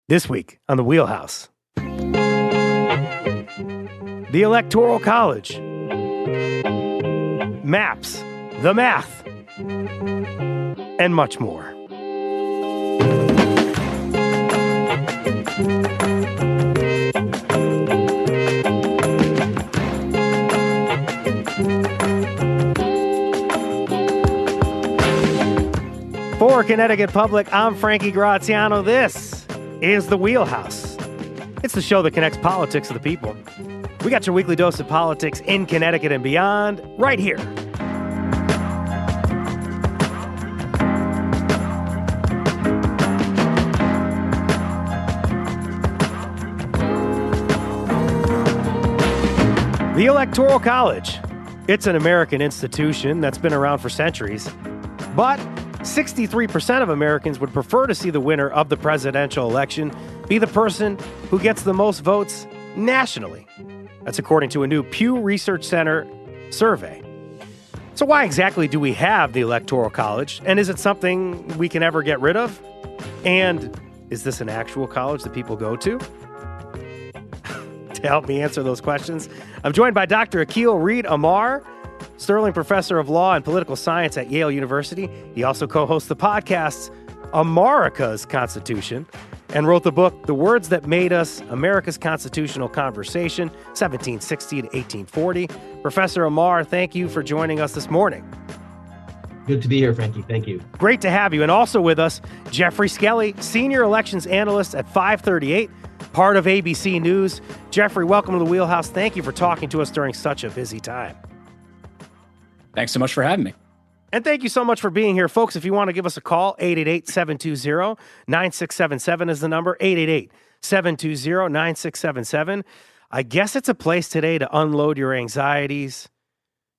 This week on The Wheelhouse, the Electoral College, maps, the math, and much more. For Connecticut Public, I'm Frankie Graziano. This is The Wheelhouse. It's the show that connects politics to the people. We got your weekly dose of politics in Connecticut and beyond right here. The Electoral College. It's an American institution that's been around for centuries, but 63% of Americans would prefer to see the winner of the presidential election be the person who gets the most votes nationally. That's according to a new Pew Research Center survey. So why exactly do we have the Electoral College? And is it something we can ever get rid of? And is this an actual college that people go to? To help me answer those questions, I'm joined by Dr. Akil Reed Amar, Sterling Professor of Law and Political Science at Yale University. He also co-hosts the podcasts America's Constitution and wrote the book, The Words That Made Us, America's Constitutional Conversation, 1760 to 1840. Professor Amar, thank you for joining us this morning. Good to be here, Frankie. Thank you. Great to have you. And also with us, Jeffrey Skelly, Senior Elections Analyst at 538, part of ABC News. Jeffrey, welcome to the Wheelhouse. Thank you for talking to us during such a busy time. Thanks so much for having me. And thank you so much for being here. Folks, if you want to give us a call, 888-720-9677 is the number, 888-720-9677. I guess it's a place today to unload your anxieties,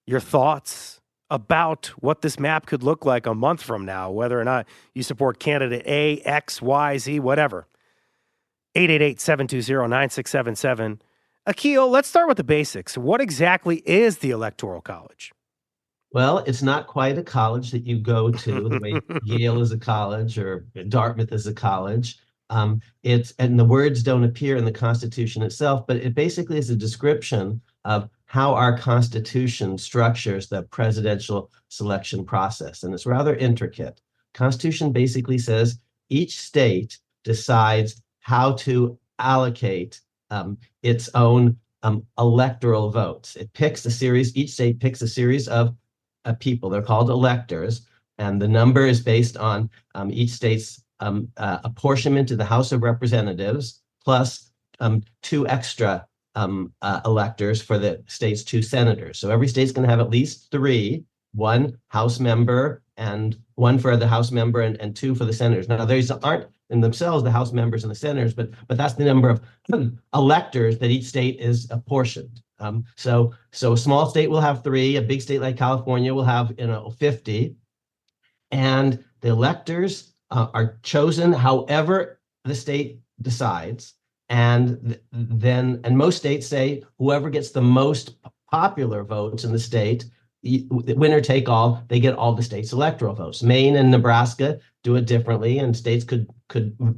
your thoughts about what this map could look like a month from now, whether or not you support candidate A, X, Y, Z, whatever. 888-720-9677. Akil, let's start with the basics. What exactly is the Electoral College? Well, it's not quite a college that you go to the way Yale is a college or Dartmouth is a college. And the words don't appear in the Constitution itself, but it basically is a description of how our Constitution structures the presidential selection process. And it's rather intricate. Constitution basically says each state decides how to allocate its own electoral votes. It picks a series, each state picks a series of people. They're called electors, and the number is based on each state's apportionment to the House of Representatives, plus two extra electors for the state's two senators. So every state's going to have at least three, one House member and one for the House member and two for the senators. Now, these aren't in themselves the House members and the senators, but that's the number of electors that each state is apportioned. So a small state will have three, a big state like California will have 50, and the electors are chosen however the state decides, and most states say whoever gets the most popular votes in the state, winner take all, they get all the state's electoral votes. Maine and Nebraska do it differently, and states could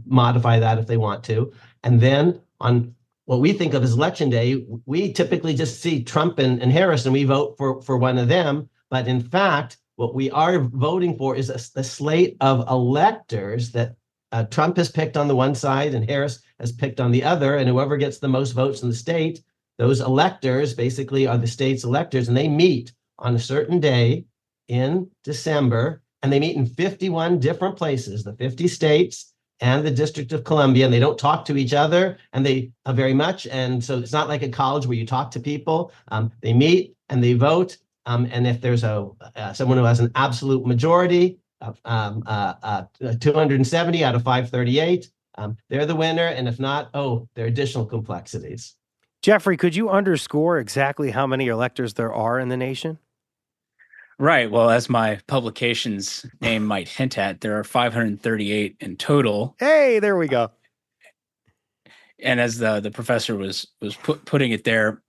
modify that if they want to. And then on what we think of as Election Day, we typically just see Trump and Harris, and we vote for one of them. But in fact, what we are voting for is a slate of electors that Trump has picked on the one side and Harris has picked on the other. And whoever gets the most votes in the state, those electors basically are the state's electors, and they meet on a certain day in December, and they meet in 51 different places, the 50 states and the District of Columbia, and they don't talk to each other, and they very much, and so it's not like a college where you talk to people. They meet and they vote, and if there's someone who has an absolute majority of 270 out of 538, they're the winner, and if not, there are additional complexities. Jeffrey, could you underscore exactly how many electors there are in the nation? Right. Well, as my publication's name might hint at, there are 538 in total. Hey, there we go. And as the professor was putting it there,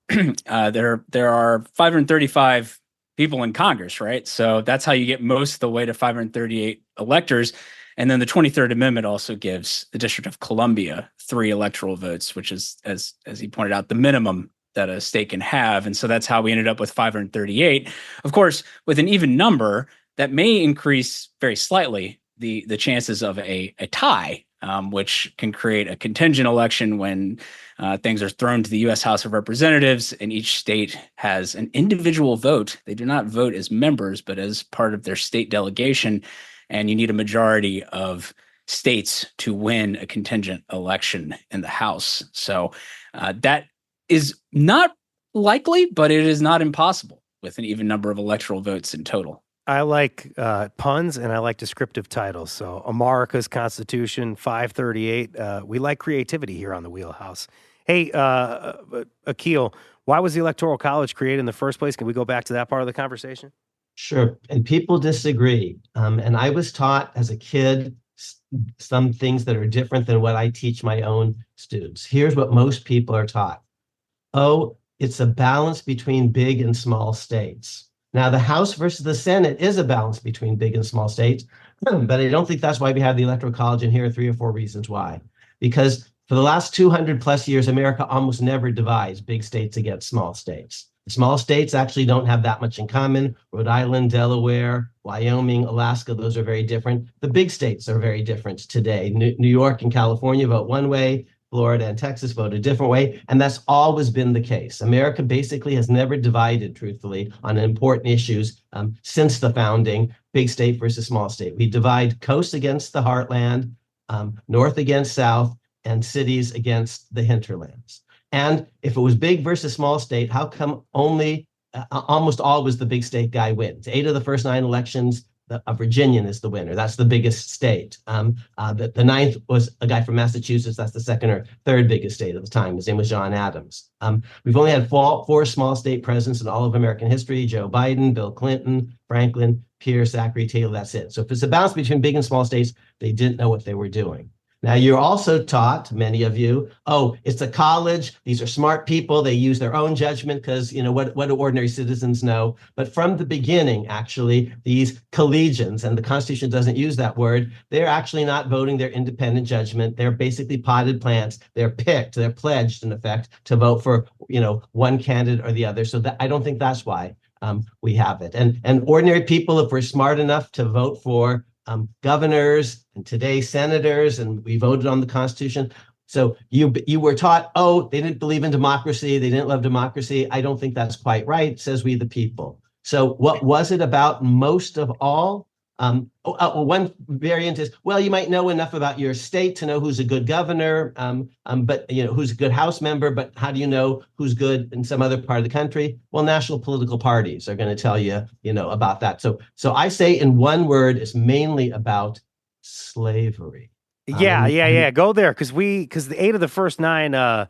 there are 535 people in Congress, right? So that's how you get most of the way to 538 electors. And then the 23rd Amendment also gives the District of Columbia 3 electoral votes, which is, as he pointed out, the minimum that a state can have. And so that's how we ended up with 538. Of course, with an even number, that may increase very slightly the chances of a tie, which can create a contingent election when things are thrown to the U.S. House of Representatives and each state has an individual vote. They do not vote as members, but as part of their state delegation. And you need a majority of states to win a contingent election in the House. So that is not likely, but it is not impossible with an even number of electoral votes in total. I like puns and I like descriptive titles. So America's Constitution, 538. We like creativity here on the Wheelhouse. Hey, Akil, why was the Electoral College created in the first place? Can we go back to that part of the conversation? Sure. And people disagree. And I was taught as a kid some things that are different than what I teach my own students. Here's what most people are taught. Oh, it's a balance between big and small states. Now, the House versus the Senate is a balance between big and small states, but I don't think that's why we have the Electoral College, and here are 3 or 4 reasons why. Because for the last 200 plus years, America almost never divides big states against small states. Small states actually don't have that much in common. Rhode Island, Delaware, Wyoming, Alaska, those are very different. The big states are very different today. New York and California vote one way. Florida and Texas vote a different way, and that's always been the case. America basically has never divided, truthfully, on important issues since the founding, big state versus small state. We divide coast against the heartland, north against south, and cities against the hinterlands. And if it was big versus small state, how come only almost always the big state guy wins? 8 of the first 9 elections, a Virginian is the winner. That's the biggest state. The 9th was a guy from Massachusetts. That's the 2nd or 3rd biggest state at the time. His name was John Adams. We've only had 4 small state presidents in all of American history: Joe Biden, Bill Clinton, Franklin, Pierce, Zachary Taylor. That's it. So if it's a balance between big and small states, they didn't know what they were doing. Now, you're also taught, many of you, oh, it's a college. These are smart people. They use their own judgment because, what do ordinary citizens know? But from the beginning, actually, these collegians, and the Constitution doesn't use that word, they're actually not voting their independent judgment. They're basically potted plants. They're picked. They're pledged, in effect, to vote for, one candidate or the other. So I don't think that's why we have it. And ordinary people, if we're smart enough to vote for governors and today senators, and we voted on the Constitution. So you were taught, oh, they didn't believe in democracy. They didn't love democracy. I don't think that's quite right, says we the people. So what was it about most of all? One variant is, well, you might know enough about your state to know who's a good governor, but who's a good House member, but how do you know who's good in some other part of the country? Well, national political parties are going to tell you, about that. So I say in one word, it's mainly about slavery. Yeah. Go there, because the 8 of the first 9.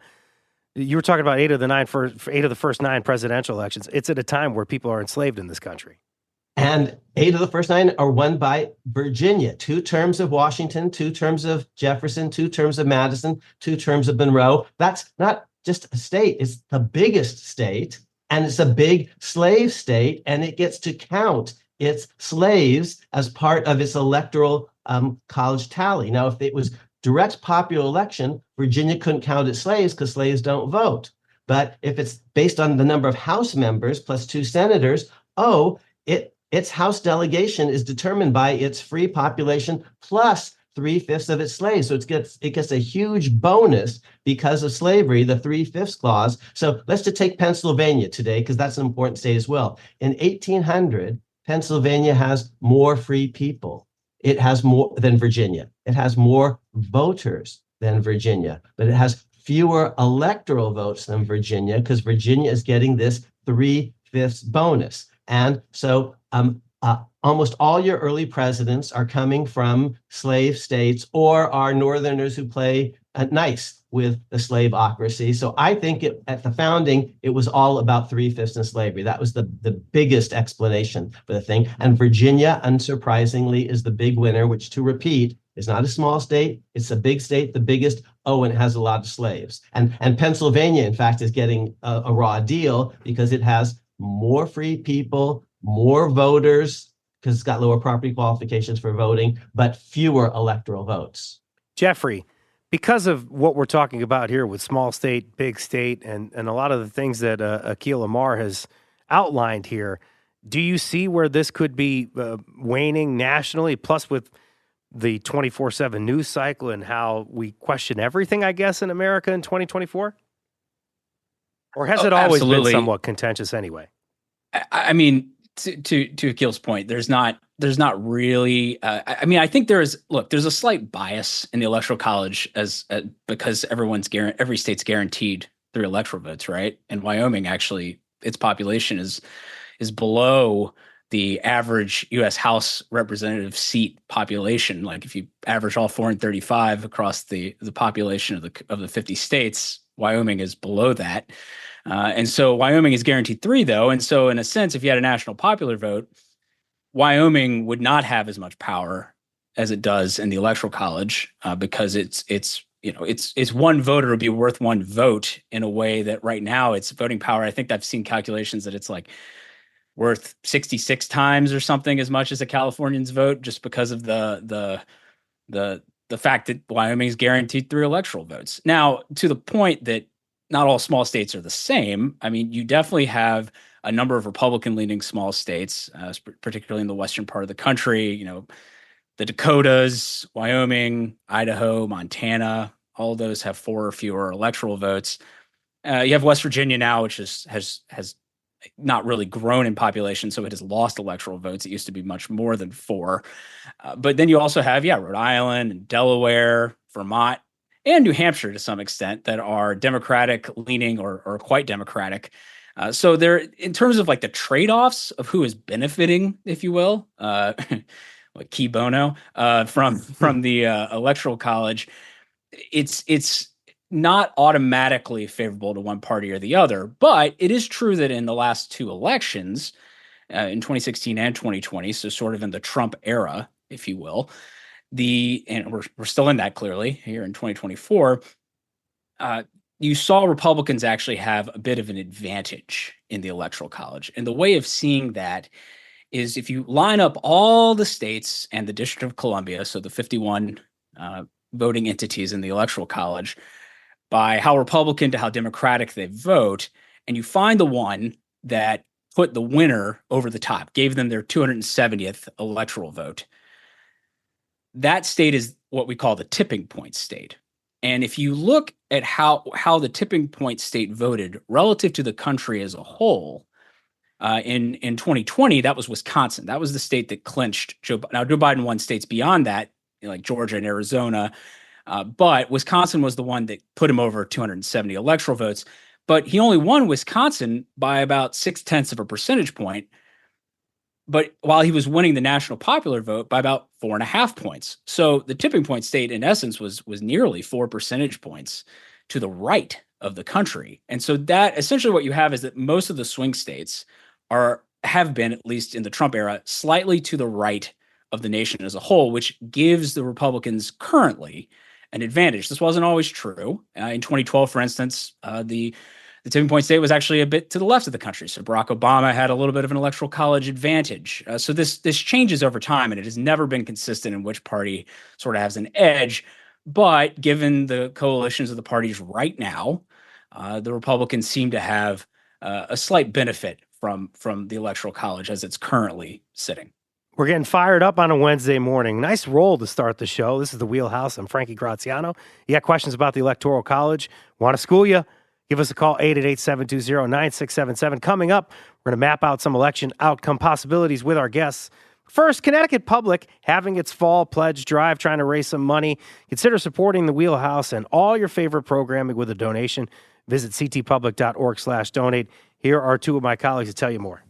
You were talking about 8 of the first 9 presidential elections. It's at a time where people are enslaved in this country. And 8 of the first 9 are won by Virginia. 2 terms of Washington, 2 terms of Jefferson, 2 terms of Madison, 2 terms of Monroe. That's not just a state. It's the biggest state, and it's a big slave state, and it gets to count its slaves as part of its electoral college tally. Now, if it was direct popular election, Virginia couldn't count its slaves because slaves don't vote. But if it's based on the number of House members plus 2 senators, its House delegation is determined by its free population plus 3/5 of its slaves. So it gets a huge bonus because of slavery, the 3/5 clause. So let's just take Pennsylvania today, because that's an important state as well. In 1800, Pennsylvania has more free people. It has more than Virginia. It has more voters than Virginia, but it has fewer electoral votes than Virginia because Virginia is getting this 3/5 bonus. And so almost all your early presidents are coming from slave states or are Northerners who play nice with the slaveocracy. So I think at the founding, it was all about 3/5 in slavery. That was the biggest explanation for the thing. And Virginia, unsurprisingly, is the big winner, which, to repeat, is not a small state. It's a big state, the biggest. Oh, and it has a lot of slaves. And Pennsylvania, in fact, is getting a raw deal because it has more free people, more voters, because it's got lower property qualifications for voting, but fewer electoral votes. Jeffrey, because of what we're talking about here with small state, big state, and a lot of the things that Akhil Amar has outlined here, do you see where this could be waning nationally, plus with the 24/7 news cycle and how we question everything, I guess, in America in 2024? Or has it always been somewhat contentious anyway? I mean, to Akhil's point, there's not really. I mean, I think there's a slight bias in the Electoral College because every state's guaranteed 3 electoral votes, right? And Wyoming, actually, its population is below the average U.S. House representative seat population. Like if you average all 435 across the population of the 50 states, Wyoming is below that. And so Wyoming is guaranteed 3, though. And so in a sense, if you had a national popular vote, Wyoming would not have as much power as it does in the Electoral College because it's one voter would be worth 1 vote in a way that right now it's voting power. I think I've seen calculations that it's like worth 66 times or something as much as a Californian's vote, just because of the fact that Wyoming is guaranteed 3 electoral votes. Now, to the point that not all small states are the same. I mean, you definitely have a number of Republican-leaning small states, particularly in the western part of the country. You know, the Dakotas, Wyoming, Idaho, Montana. All of those have 4 or fewer electoral votes. You have West Virginia now, which has not really grown in population, so it has lost electoral votes. It used to be much more than 4. But then you also have, Rhode Island and Delaware, Vermont, and New Hampshire to some extent that are Democratic leaning or quite Democratic. So there, in terms of like the trade-offs of who is benefiting, if you will, like key bono from the Electoral College, it's not automatically favorable to one party or the other. But it is true that in the last 2 elections, in 2016 and 2020, so sort of in the Trump era, if you will, and we're still in that clearly here in 2024, you saw Republicans actually have a bit of an advantage in the Electoral College. And the way of seeing that is if you line up all the states and the District of Columbia, so the 51 voting entities in the Electoral College, by how Republican to how Democratic they vote, and you find the one that put the winner over the top, gave them their 270th electoral vote. That state is what we call the tipping point state. And if you look at how the tipping point state voted relative to the country as a whole, in 2020, that was Wisconsin. That was the state that clinched Joe. Now, Joe Biden won states beyond that, like Georgia and Arizona, but Wisconsin was the one that put him over 270 electoral votes. But he only won Wisconsin by about 0.6 of a percentage point. But while he was winning the national popular vote by about 4.5 points. So the tipping point state, in essence, was nearly 4 percentage points to the right of the country. And so that essentially what you have is that most of the swing states have been, at least in the Trump era, slightly to the right of the nation as a whole, which gives the Republicans currently an advantage. This wasn't always true. In 2012, for instance, the tipping point state was actually a bit to the left of the country. So Barack Obama had a little bit of an Electoral College advantage. So this changes over time, and it has never been consistent in which party sort of has an edge. But given the coalitions of the parties right now, the Republicans seem to have a slight benefit from the Electoral College as it's currently sitting. We're getting fired up on a Wednesday morning. Nice roll to start the show. This is The Wheelhouse. I'm Frankie Graziano. You got questions about the Electoral College? Want to school you? Give us a call, 888-720-9677. Coming up, we're going to map out some election outcome possibilities with our guests. First, Connecticut Public having its fall pledge drive, trying to raise some money. Consider supporting the Wheelhouse and all your favorite programming with a donation. Visit ctpublic.org/donate. Here are 2 of my colleagues to tell you more.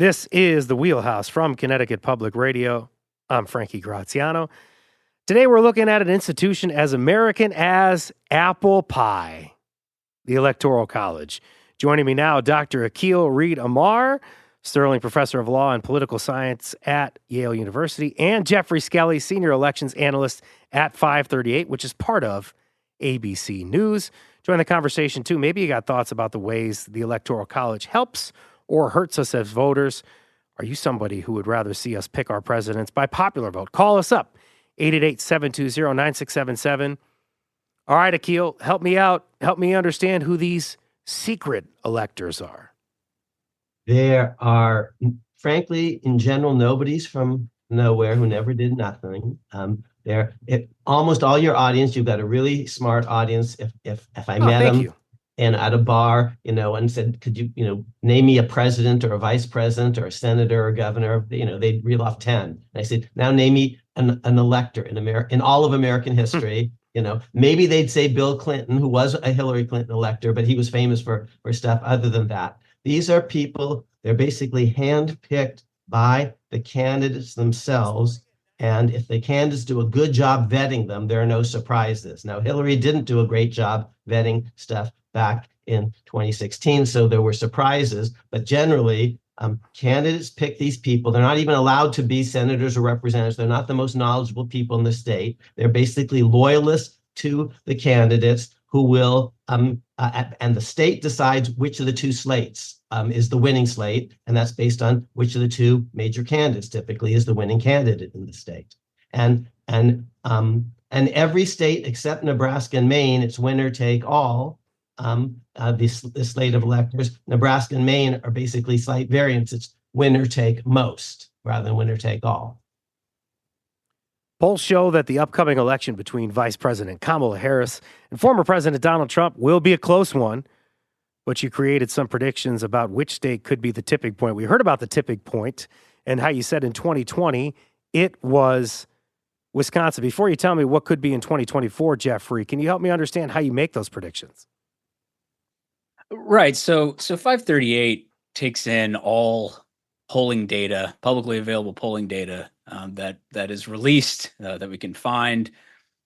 This is The Wheelhouse from Connecticut Public Radio. I'm Frankie Graziano. Today we're looking at an institution as American as apple pie, the Electoral College. Joining me now, Dr. Akil Reed Amar, Sterling Professor of Law and Political Science at Yale University, and Jeffrey Skelly, Senior Elections Analyst at 538, which is part of ABC News. Join the conversation, too. Maybe you got thoughts about the ways the Electoral College helps or hurts us as voters. Are you somebody who would rather see us pick our presidents by popular vote? Call us up, 888-720-9677. All right, Akil, help me out. Help me understand who these secret electors are. There are, frankly, in general, nobody's from nowhere who never did nothing. Almost all your audience, you've got a really smart audience. If I met them and at a bar, and said, could you, name me a president or a vice president or a senator or governor, they'd reel off 10. And I said, now name me an elector in all of American history. Maybe they'd say Bill Clinton, who was a Hillary Clinton elector, but he was famous for stuff other than that. These are people, they're basically handpicked by the candidates themselves. And if the candidates do a good job vetting them, there are no surprises. Now, Hillary didn't do a great job vetting stuff back in 2016, so there were surprises. But generally, candidates pick these people. They're not even allowed to be senators or representatives. They're not the most knowledgeable people in the state. They're basically loyalists to the candidates who will, and the state decides which of the two slates is the winning slate, and that's based on which of the two major candidates typically is the winning candidate in the state. And every state except Nebraska and Maine, it's winner take all. This slate of electors, Nebraska and Maine are basically slight variants. It's winner take most rather than winner take all. Polls show that the upcoming election between Vice President Kamala Harris and former President Donald Trump will be a close one, but you created some predictions about which state could be the tipping point. We heard about the tipping point and how you said in 2020 it was Wisconsin. Before you tell me what could be in 2024, Jeffrey, can you help me understand how you make those predictions? Right. So 538 takes in all polling data, publicly available polling data that is released that we can find,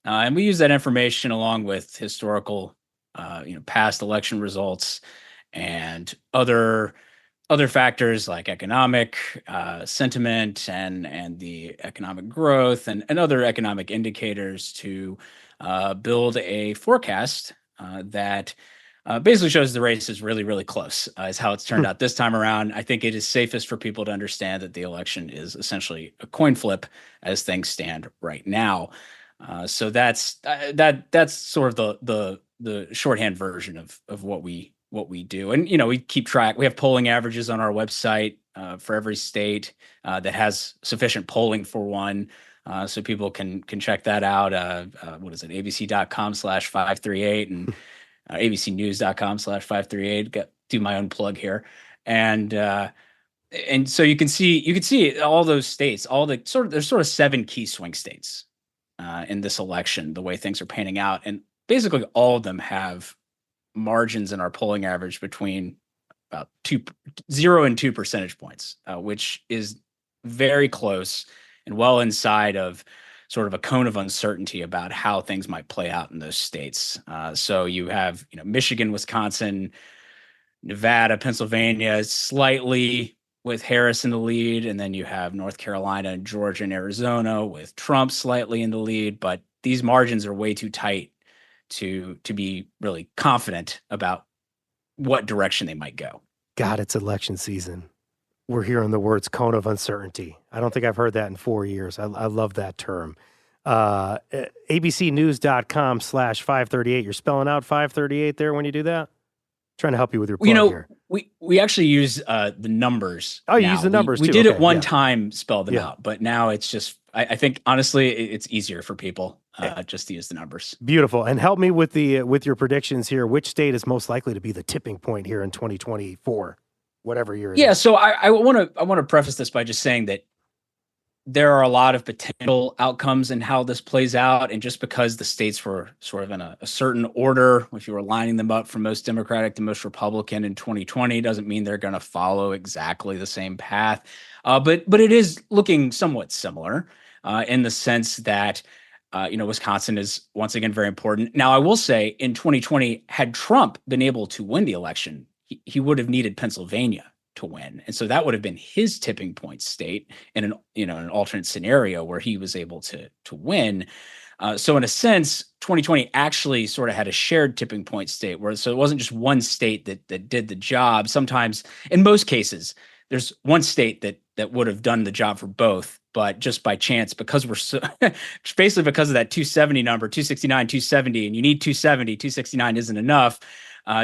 and we use that information along with historical, past election results and other factors like economic sentiment and the economic growth and other economic indicators to build a forecast that basically shows the race is really, really close, is how it's turned out this time around. I think it is safest for people to understand that the election is essentially a coin flip as things stand right now. So that's sort of the shorthand version of what we do. And, we keep track. We have polling averages on our website for every state that has sufficient polling for one. So people can check that out. What is it? abc.com/538 and abcnews.com/538. Do my own plug here. And so you can see all those states, there's sort of 7 key swing states in this election, the way things are panning out. And basically all of them have margins in our polling average between about 0 and 2 percentage points, which is very close and well inside of sort of a cone of uncertainty about how things might play out in those states. So you have, Michigan, Wisconsin, Nevada, Pennsylvania, slightly with Harris in the lead. And then you have North Carolina, Georgia, and Arizona with Trump slightly in the lead. But these margins are way too tight to be really confident about what direction they might go. God, it's election season. We're hearing the words cone of uncertainty. I don't think I've heard that in 4 years. I love that term. abcnews.com/538. You're spelling out 538 there when you do that? Trying to help you with your plug here. We actually use the numbers. Oh, you use the numbers we too. We did it one time, spell them out, but now it's just, I think, honestly, it's easier for people just to use the numbers. Beautiful. And help me with your predictions here. Which state is most likely to be the tipping point here in 2024? Whatever year it is. So I want to preface this by just saying that there are a lot of potential outcomes in how this plays out. And just because the states were sort of in a certain order, if you were lining them up from most Democratic to most Republican in 2020, doesn't mean they're going to follow exactly the same path. But it is looking somewhat similar in the sense that Wisconsin is once again very important. Now, I will say in 2020, had Trump been able to win the election, he would have needed Pennsylvania to win. And so that would have been his tipping point state in an alternate scenario where he was able to win. So in a sense, 2020 actually sort of had a shared tipping point state so it wasn't just one state that did the job. Sometimes, in most cases, there's one state that would have done the job for both, but just by chance, because we're so basically because of that 270 number, 269, 270, and you need 270, 269 isn't enough.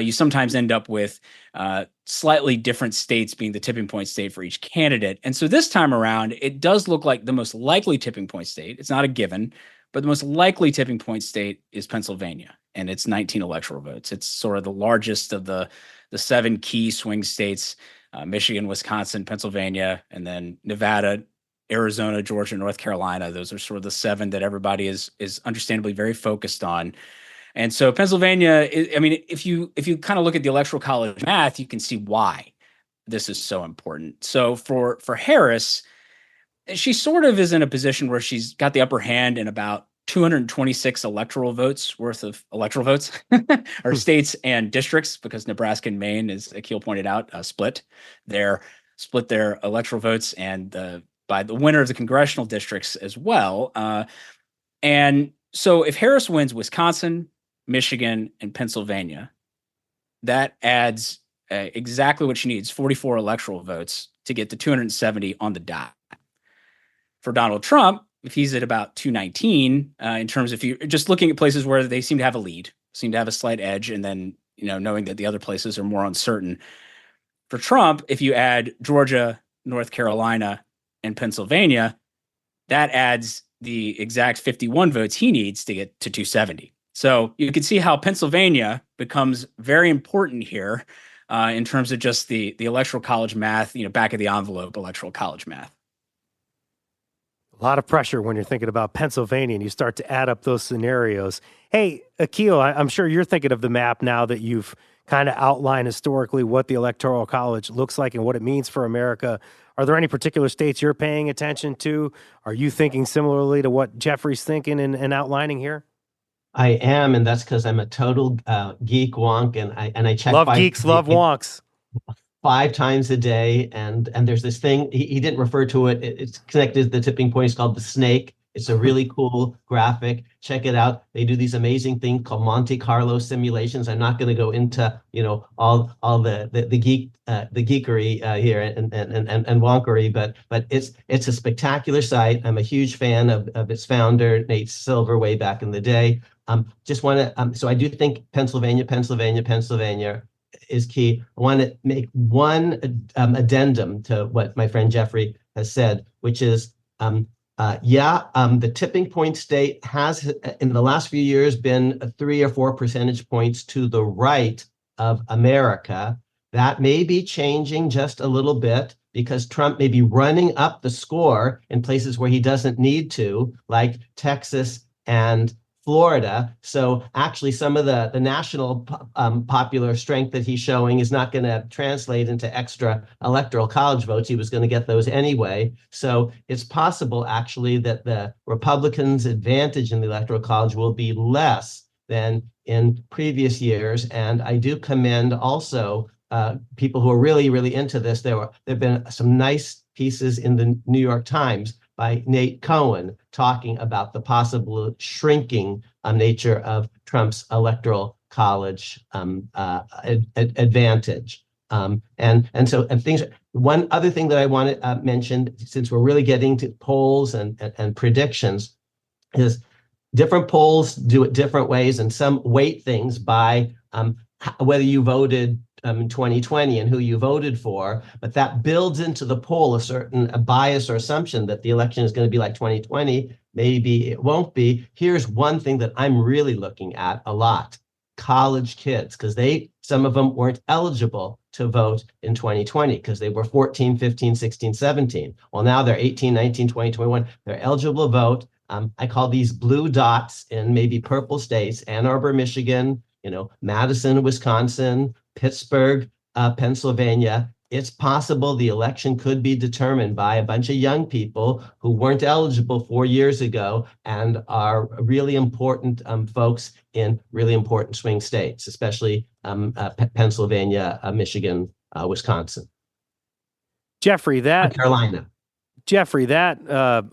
You sometimes end up with slightly different states being the tipping point state for each candidate. And so this time around, it does look like the most likely tipping point state. It's not a given, but the most likely tipping point state is Pennsylvania, and it's 19 electoral votes. It's sort of the largest of the 7 key swing states, Michigan, Wisconsin, Pennsylvania, and then Nevada, Arizona, Georgia, North Carolina. Those are sort of the 7 that everybody is understandably very focused on. And so Pennsylvania, if you kind of look at the Electoral College math, you can see why this is so important. So for Harris, she sort of is in a position where she's got the upper hand in about 226 electoral votes worth of electoral votes, or states and districts, because Nebraska and Maine, as Akil pointed out, split their electoral votes, and by the winner of the congressional districts as well. And so if Harris wins Wisconsin, Michigan, and Pennsylvania, that adds exactly what she needs, 44 electoral votes to get to 270 on the dot. For Donald Trump, if he's at about 219, in terms of if you're just looking at places where they seem to have a lead, seem to have a slight edge, and then knowing that the other places are more uncertain. For Trump, if you add Georgia, North Carolina, and Pennsylvania, that adds the exact 51 votes he needs to get to 270. So you can see how Pennsylvania becomes very important here in terms of just the Electoral College math, back of the envelope Electoral College math. A lot of pressure when you're thinking about Pennsylvania and you start to add up those scenarios. Hey, Akil, I'm sure you're thinking of the map now that you've kind of outlined historically what the Electoral College looks like and what it means for America. Are there any particular states you're paying attention to? Are you thinking similarly to what Jeffrey's thinking and outlining here? I am, and that's because I'm a total geek wonk, and I check. Love geeks, love wonks. 5 times a day, and there's this thing he didn't refer to it. It's connected to the tipping point. It's called the snake. It's a really cool graphic. Check it out. They do these amazing things called Monte Carlo simulations. I'm not going to go into all the geekery here and wonkery, but it's a spectacular site. I'm a huge fan of its founder, Nate Silver, way back in the day. Just want to so I do think Pennsylvania is key. I want to make one addendum to what my friend Jeffrey has said, which is, the tipping point state has, in the last few years, been 3 or 4 percentage points to the right of America. That may be changing just a little bit because Trump may be running up the score in places where he doesn't need to, like Texas and Florida. So actually some of the national popular strength that he's showing is not going to translate into extra electoral college votes. He was going to get those anyway. So it's possible actually that the Republicans' advantage in the electoral college will be less than in previous years. And I do commend also people who are really, really into this. There have been some nice pieces in the New York Times by Nate Cohen talking about the possible shrinking nature of Trump's electoral college advantage. And things. One other thing that I want to mention, since we're really getting to polls and predictions, is different polls do it different ways, and some weight things by whether you voted in 2020 and who you voted for, but that builds into the poll a bias or assumption that the election is going to be like 2020. Maybe it won't be. Here's one thing that I'm really looking at a lot: college kids, because they some of them weren't eligible to vote in 2020 because they were 14, 15, 16, 17. Well, now they're 18, 19, 20, 21. They're eligible to vote. I call these blue dots in maybe purple states: Ann Arbor, Michigan, Madison, Wisconsin, Pittsburgh, Pennsylvania. It's possible the election could be determined by a bunch of young people who weren't eligible 4 years ago and are really important folks in really important swing states, especially Pennsylvania, Michigan, Wisconsin. Jeffrey, Carolina. Jeffrey, that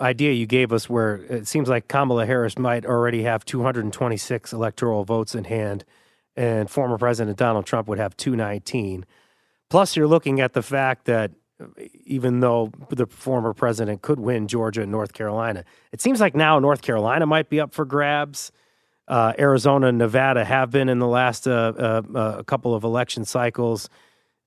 idea you gave us where it seems like Kamala Harris might already have 226 electoral votes in hand and former President Donald Trump would have 219. Plus, you're looking at the fact that even though the former president could win Georgia and North Carolina, it seems like now North Carolina might be up for grabs. Arizona and Nevada have been in the last couple of election cycles.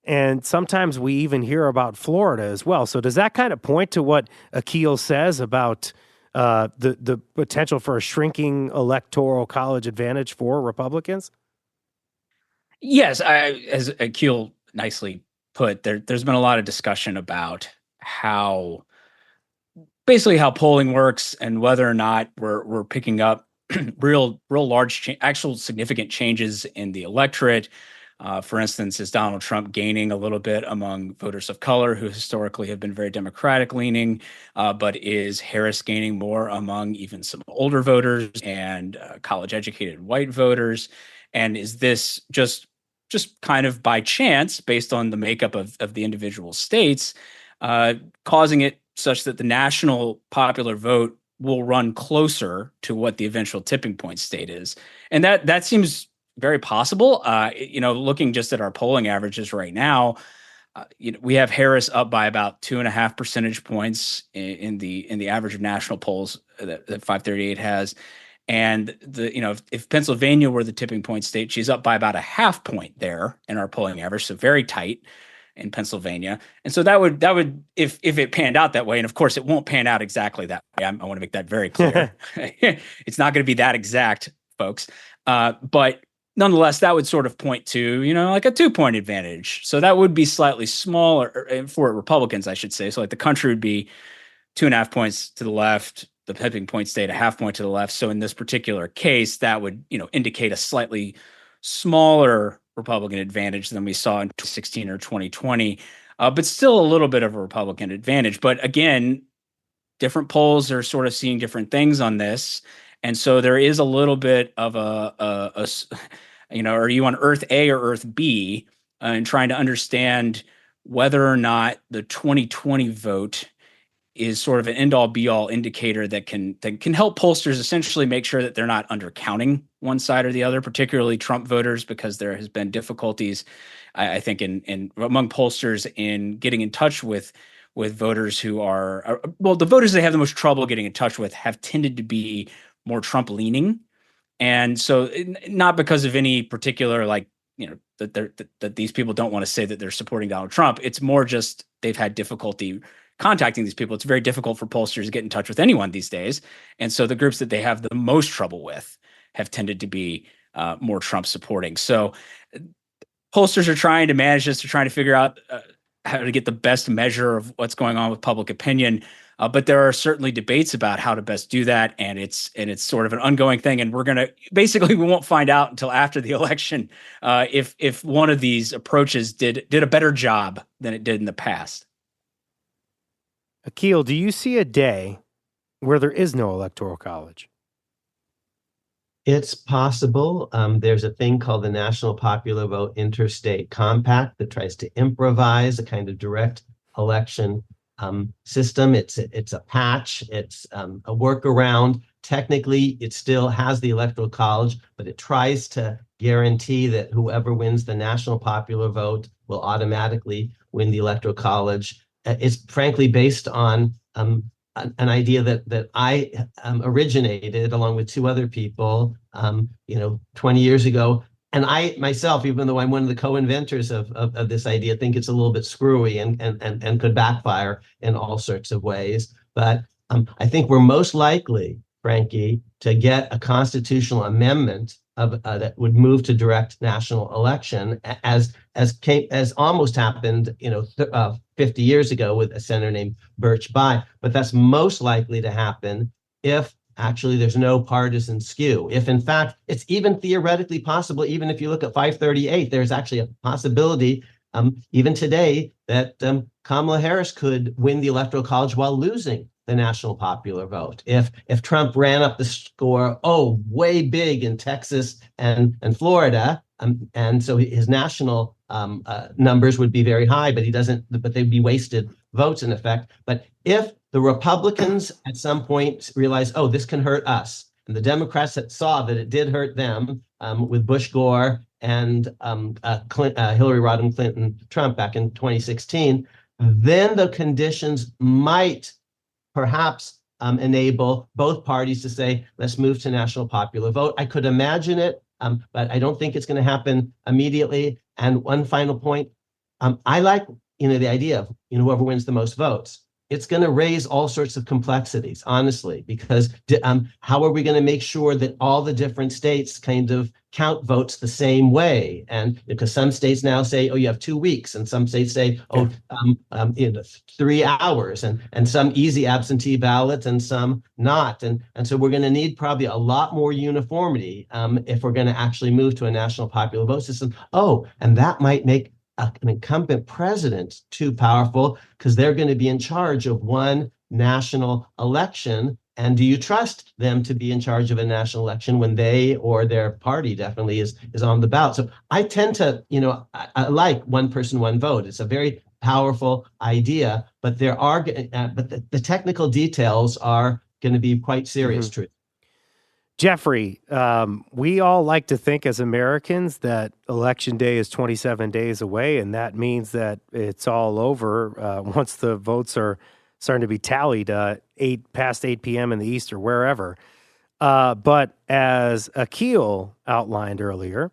And sometimes we even hear about Florida as well. So does that kind of point to what Akil says about the potential for a shrinking electoral college advantage for Republicans? Yes, as Akil nicely put, there's been a lot of discussion about how polling works and whether or not we're picking up real large, actual significant changes in the electorate. For instance, is Donald Trump gaining a little bit among voters of color who historically have been very Democratic leaning, but is Harris gaining more among even some older voters and college educated white voters? And is this just kind of by chance, based on the makeup of the individual states, causing it such that the national popular vote will run closer to what the eventual tipping point state is? And that seems very possible. Looking just at our polling averages right now, we have Harris up by about 2.5 percentage points in the average of national polls that 538 has. And if Pennsylvania were the tipping point state, she's up by about 0.5 point there in our polling average, so very tight in Pennsylvania. And so that would if it panned out that way, and of course it won't pan out exactly that way. I want to make that very clear. It's not going to be that exact, folks. But nonetheless, that would sort of point to, like a 2-point advantage. So that would be slightly smaller for Republicans, I should say. So like the country would be 2.5 points to the left, the tipping point state 0.5 point to the left. So in this particular case, that would, indicate a slightly smaller Republican advantage than we saw in 2016 or 2020, but still a little bit of a Republican advantage. But again, different polls are sort of seeing different things on this. And so there is a little bit of are you on Earth A or Earth B, and trying to understand whether or not the 2020 vote is sort of an end-all be-all indicator that can help pollsters essentially make sure that they're not undercounting one side or the other, particularly Trump voters, because there has been difficulties, I think, in among pollsters in getting in touch with voters who are the voters they have the most trouble getting in touch with have tended to be more Trump leaning. And so not because of any particular, that these people don't want to say that they're supporting Donald Trump. It's more just they've had difficulty contacting these people. It's very difficult for pollsters to get in touch with anyone these days. And so the groups that they have the most trouble with have tended to be more Trump supporting. So pollsters are trying to manage this, they're trying to figure out how to get the best measure of what's going on with public opinion. But there are certainly debates about how to best do that. And it's sort of an ongoing thing. And we won't find out until after the election if one of these approaches did a better job than it did in the past. Akil, do you see a day where there is no electoral college? It's possible. There's a thing called the National Popular Vote Interstate Compact that tries to improvise a kind of direct election system. It's a patch. It's a workaround. Technically, it still has the Electoral College, but it tries to guarantee that whoever wins the national popular vote will automatically win the Electoral College. It's frankly based on an idea that I originated along with 2 other people, 20 years ago. And I myself, even though I'm one of the co-inventors of this idea, think it's a little bit screwy and could backfire in all sorts of ways. But I think we're most likely, Frankie, to get a constitutional amendment of that would move to direct national election, as almost happened, 50 years ago with a senator named Birch Bayh. But that's most likely to happen if actually there's no partisan skew. If in fact it's even theoretically possible, even if you look at 538, there's actually a possibility, even today, that Kamala Harris could win the Electoral College while losing the national popular vote. If Trump ran up the score, way big in Texas and Florida, and so his national numbers would be very high, but they'd be wasted votes in effect. But if the Republicans at some point realize, this can hurt us, and the Democrats that saw that it did hurt them with Bush Gore and Hillary Rodham Clinton Trump back in 2016, then the conditions might perhaps enable both parties to say, let's move to national popular vote. I could imagine it, but I don't think it's going to happen immediately. And one final point, I like the idea of whoever wins the most votes. It's going to raise all sorts of complexities, honestly, because how are we going to make sure that all the different states kind of count votes the same way? And because some states now say, you have 2 weeks, and some states say, 3 hours, and some easy absentee ballots and some not. And so we're going to need probably a lot more uniformity if we're going to actually move to a national popular vote system. And that might make an incumbent president too powerful, because they're going to be in charge of one national election. And do you trust them to be in charge of a national election when they or their party definitely is on the ballot? So I tend to, I like one person, one vote. It's a very powerful idea, but the technical details are going to be quite serious, truth. Jeffrey, we all like to think as Americans that Election Day is 27 days away, and that means that it's all over once the votes are starting to be tallied past 8 p.m. in the East or wherever. But as Akil outlined earlier,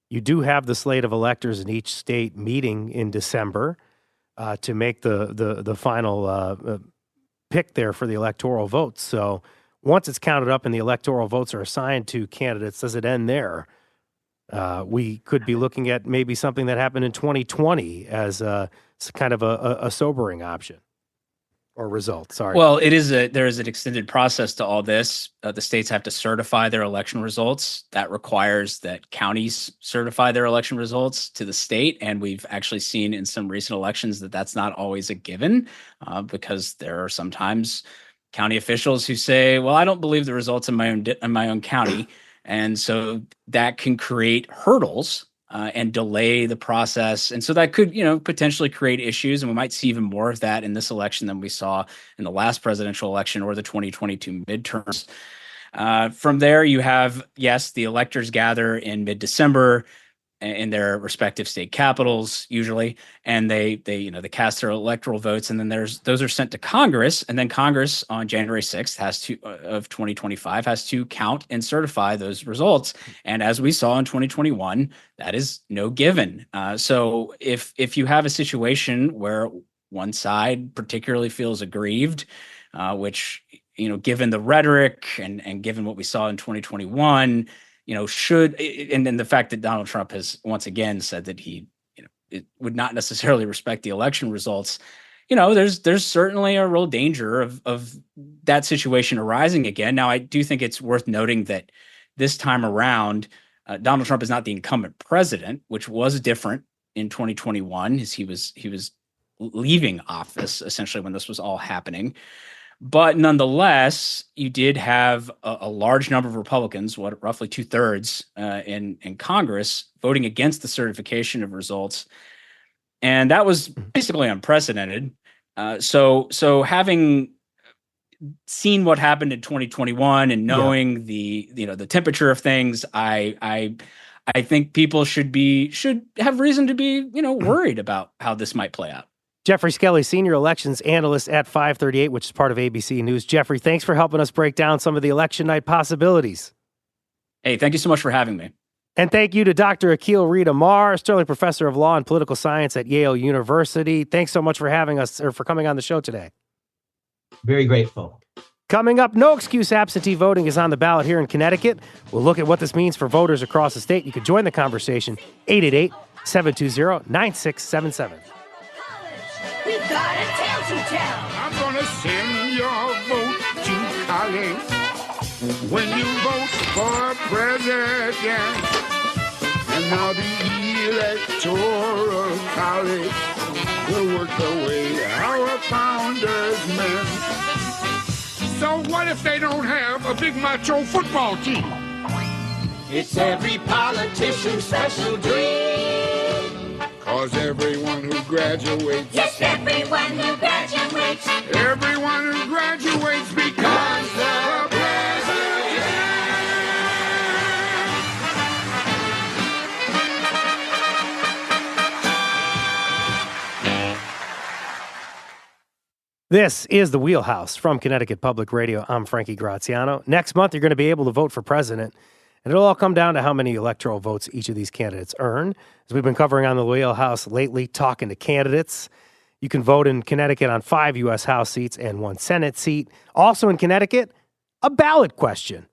you do have the slate of electors in each state meeting in December to make the final pick there for the electoral votes. So once it's counted up and the electoral votes are assigned to candidates, does it end there? We could be looking at maybe something that happened in 2020 as kind of a sobering option or result. Sorry. Well, there is an extended process to all this. The states have to certify their election results. That requires that counties certify their election results to the state. And we've actually seen in some recent elections that that's not always a given because there are sometimes county officials who say, well, I don't believe the results in my own county. And so that can create hurdles and delay the process. And so that could, potentially create issues. And we might see even more of that in this election than we saw in the last presidential election or the 2022 midterms. From there, you have, the electors gather in mid-December in their respective state capitals usually, and they cast their electoral votes, and then those are sent to Congress, and then Congress on January 6th of 2025 has to count and certify those results. And as we saw in 2021, that is no given. So if you have a situation where one side particularly feels aggrieved, which given the rhetoric and given what we saw in 2021. And then the fact that Donald Trump has once again said that he, it would not necessarily respect the election results, there's certainly a real danger of that situation arising again. Now, I do think it's worth noting that this time around, Donald Trump is not the incumbent president, which was different in 2021, as he was leaving office essentially when this was all happening. But nonetheless, you did have a large number of Republicans, roughly 2/3 in Congress, voting against the certification of results, and that was basically unprecedented. So having seen what happened in 2021 and knowing the temperature of things, I think people should have reason to be worried about how this might play out. Jeffrey Skelly, Senior Elections Analyst at 538, which is part of ABC News. Jeffrey, thanks for helping us break down some of the election night possibilities. Hey, thank you so much for having me. And thank you to Dr. Akil Reed Amar, Sterling Professor of Law and Political Science at Yale University. Thanks so much for having us or for coming on the show today. Very grateful. Coming up, no excuse absentee voting is on the ballot here in Connecticut. We'll look at what this means for voters across the state. You can join the conversation, 888-720-9677. We've got a tale to tell. I'm gonna send your vote to college. When you vote for president, and now the Electoral College will work the way our founders meant. So what if they don't have a big macho football team? It's every politician's special dream. 'Cause everyone who graduates, Yes, everyone who graduates everyone who graduates becomes the president. This is The Wheelhouse from Connecticut Public Radio. I'm Frankie Graziano. Next month, you're going to be able to vote for president, and it'll all come down to how many electoral votes each of these candidates earn. As we've been covering on The Wheelhouse lately, talking to candidates. You can vote in Connecticut on 5 U.S. House seats and 1 Senate seat. Also in Connecticut, a ballot question.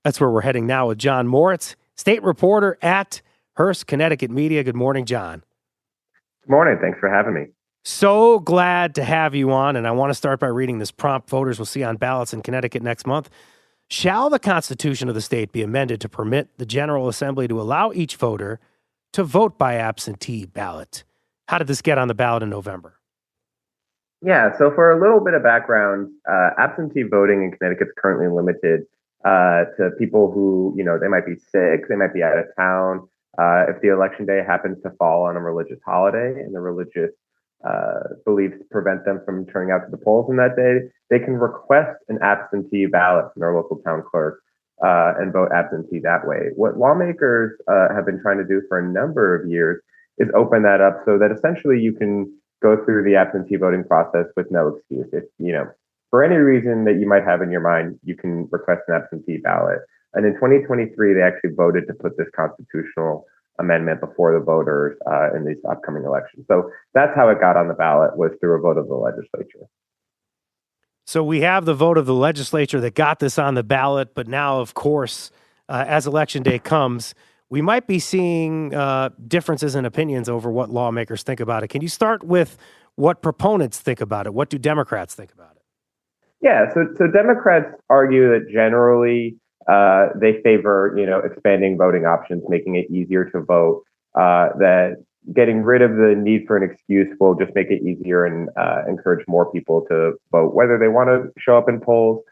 That's where we're heading now with John Moritz, state reporter at Hearst Connecticut Media. Good morning, John. Good morning. Thanks for having me. So glad to have you on, and I want to start by reading this prompt voters will see on ballots in Connecticut next month. Shall the Constitution of the state be amended to permit the General Assembly to allow each voter to vote by absentee ballot? How did this get on the ballot in November? Yeah, so for a little bit of background, absentee voting in Connecticut is currently limited to people who, they might be sick, they might be out of town. If the election day happens to fall on a religious holiday and the religious beliefs prevent them from turning out to the polls on that day, they can request an absentee ballot from their local town clerk and vote absentee that way. What lawmakers have been trying to do for a number of years is open that up so that essentially you can go through the absentee voting process with no excuse. If, for any reason that you might have in your mind, you can request an absentee ballot. And in 2023, they actually voted to put this constitutional amendment before the voters in these upcoming elections. So that's how it got on the ballot, was through a vote of the legislature. So we have the vote of the legislature that got this on the ballot, but now, of course, as election day comes, we might be seeing differences in opinions over what lawmakers think about it. Can you start with what proponents think about it? What do Democrats think about it? Yeah, so Democrats argue that generally they favor, expanding voting options, making it easier to vote, that getting rid of the need for an excuse will just make it easier and encourage more people to vote, whether they want to show up in polls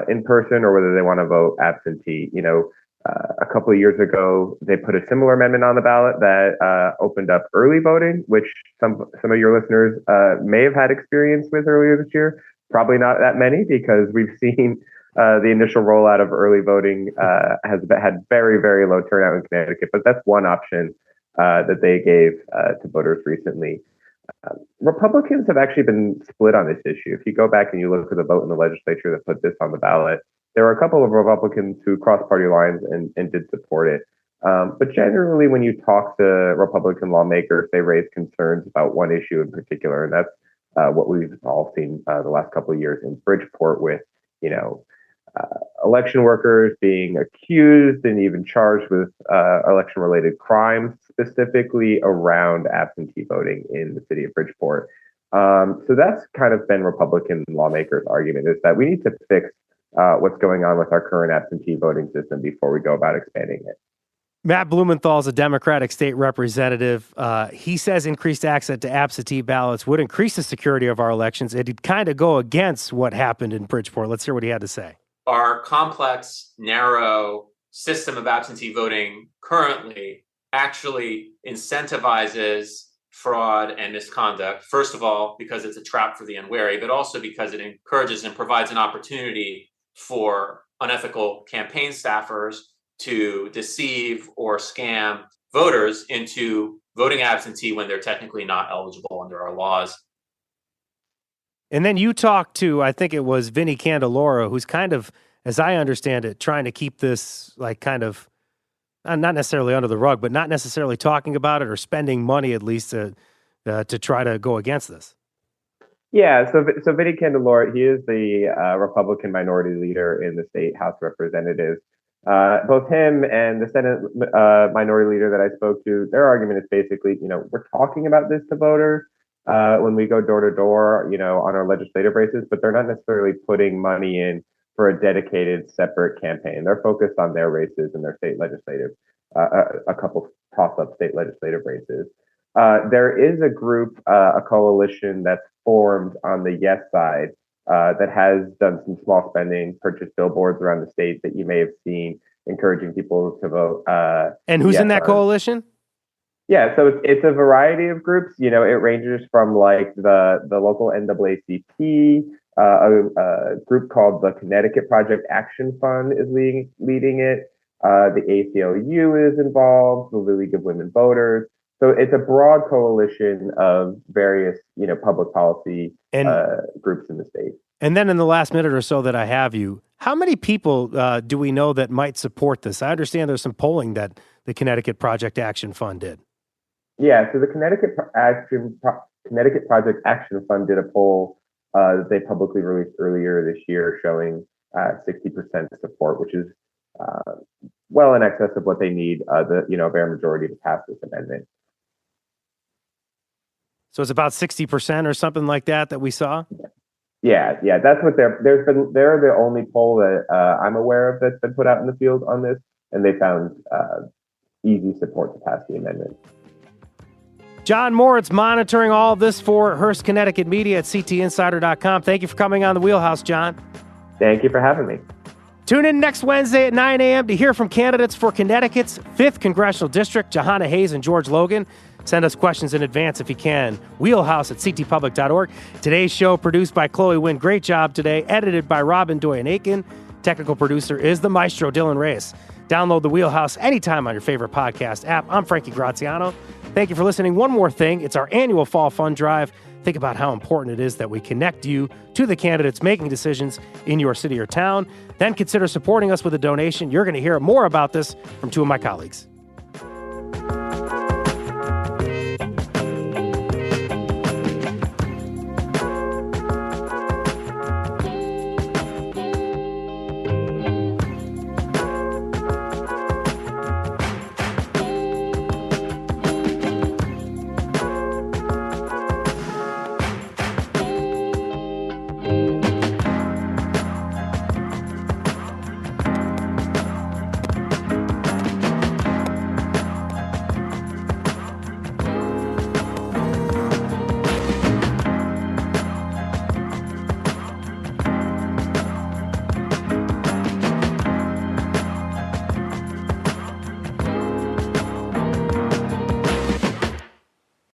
in person or whether they want to vote absentee. A couple of years ago, they put a similar amendment on the ballot that opened up early voting, which some of your listeners may have had experience with earlier this year. Probably not that many, because we've seen the initial rollout of early voting has had very, very low turnout in Connecticut. But that's one option that they gave to voters recently. Republicans have actually been split on this issue. If you go back and you look at the vote in the legislature that put this on the ballot, there were a couple of Republicans who crossed party lines and did support it. But generally, when you talk to Republican lawmakers, they raise concerns about one issue in particular, and that's what we've all seen the last couple of years in Bridgeport with, election workers being accused and even charged with election-related crimes, specifically around absentee voting in the city of Bridgeport. So that's kind of been Republican lawmakers' argument, is that we need to fix what's going on with our current absentee voting system before we go about expanding it. Matt Blumenthal is a Democratic state representative. He says increased access to absentee ballots would increase the security of our elections. It'd kind of go against what happened in Bridgeport. Let's hear what he had to say. Our complex, narrow system of absentee voting currently actually incentivizes fraud and misconduct. First of all, because it's a trap for the unwary, but also because it encourages and provides an opportunity for unethical campaign staffers to deceive or scam voters into voting absentee when they're technically not eligible under our laws. And then you talked to, I think it was Vinnie Candelora, who's kind of, as I understand it, trying to keep this like kind of, not necessarily under the rug, but not necessarily talking about it or spending money at least to try to go against this. Yeah, so Vinnie Candelora, he is the Republican minority leader in the state House of Representatives. Both him and the Senate minority leader that I spoke to, their argument is basically, we're talking about this to voters when we go door to door, on our legislative races, but they're not necessarily putting money in for a dedicated separate campaign. They're focused on their races and their state legislative, a couple toss-up state legislative races. There is a group, a coalition that's formed on the yes side that has done some small spending, purchased billboards around the state that you may have seen, encouraging people to vote. And who's yes in that coalition? Yeah, so it's a variety of groups. It ranges from like the local NAACP, a group called the Connecticut Project Action Fund is leading it. The ACLU is involved, the League of Women Voters. So it's a broad coalition of various, public policy groups in the state. And then in the last minute or so that I have you, how many people do we know that might support this? I understand there's some polling that the Connecticut Project Action Fund did. Yeah, so the Connecticut Project Action Fund did a poll that they publicly released earlier this year showing 60% support, which is well in excess of what they need, a bare majority to pass this amendment. So it's about 60% or something like that we saw? Yeah, that's what they're the only poll that I'm aware of that's been put out in the field on this, and they found easy support to pass the amendment. John Moritz monitoring all of this for Hearst Connecticut Media at ctinsider.com. Thank you for coming on The Wheelhouse, John. Thank you for having me. Tune in next Wednesday at 9 a.m. to hear from candidates for Connecticut's 5th Congressional District, Johanna Hayes and George Logan. Send us questions in advance if you can. Wheelhouse at ctpublic.org. Today's show produced by Chloe Wynn. Great job today. Edited by Robin Doyen-Aiken. Technical producer is the maestro, Dylan Reyes. Download The Wheelhouse anytime on your favorite podcast app. I'm Frankie Graziano. Thank you for listening. One more thing. It's our annual Fall Fund Drive. Think about how important it is that we connect you to the candidates making decisions in your city or town. Then consider supporting us with a donation. You're going to hear more about this from two of my colleagues.